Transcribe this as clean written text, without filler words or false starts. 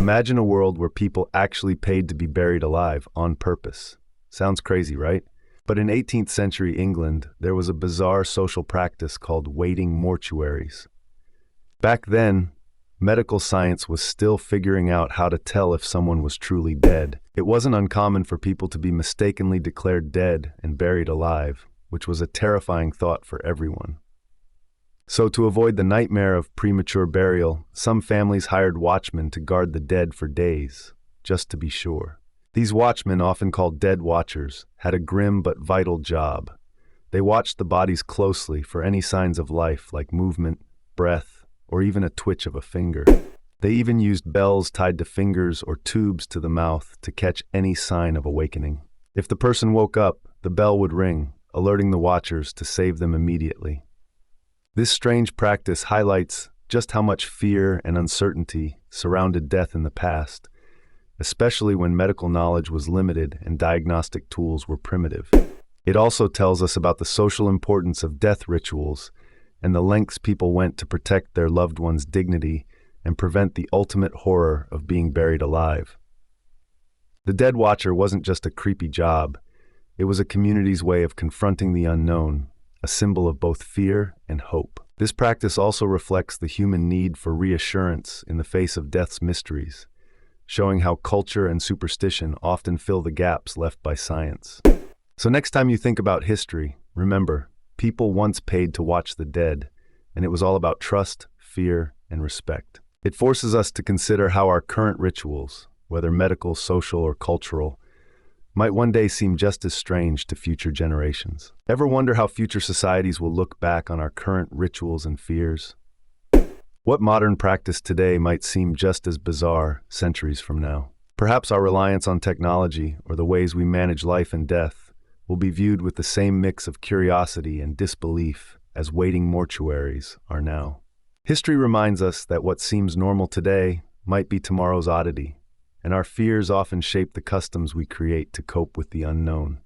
Imagine a world where people actually paid to be buried alive on purpose. Sounds crazy, right? But in 18th century England, there was a bizarre social practice called waiting mortuaries. Back then, medical science was still figuring out how to tell if someone was truly dead. It wasn't uncommon for people to be mistakenly declared dead and buried alive, which was a terrifying thought for everyone. So to avoid the nightmare of premature burial, some families hired watchmen to guard the dead for days, just to be sure. These watchmen, often called dead watchers, had a grim but vital job. They watched the bodies closely for any signs of life like movement, breath, or even a twitch of a finger. They even used bells tied to fingers or tubes to the mouth to catch any sign of awakening. If the person woke up, the bell would ring, alerting the watchers to save them immediately. This strange practice highlights just how much fear and uncertainty surrounded death in the past, especially when medical knowledge was limited and diagnostic tools were primitive. It also tells us about the social importance of death rituals and the lengths people went to protect their loved one's dignity and prevent the ultimate horror of being buried alive. The dead watcher wasn't just a creepy job, it was a community's way of confronting the unknown, a symbol of both fear and hope. This practice also reflects the human need for reassurance in the face of death's mysteries, showing how culture and superstition often fill the gaps left by science. So next time you think about history, remember, people once paid to watch the dead, and it was all about trust, fear, and respect. It forces us to consider how our current rituals, whether medical, social, or cultural, might one day seem just as strange to future generations. Ever wonder how future societies will look back on our current rituals and fears? What modern practice today might seem just as bizarre centuries from now? Perhaps our reliance on technology or the ways we manage life and death will be viewed with the same mix of curiosity and disbelief as waiting mortuaries are now. History reminds us that what seems normal today might be tomorrow's oddity, and our fears often shape the customs we create to cope with the unknown.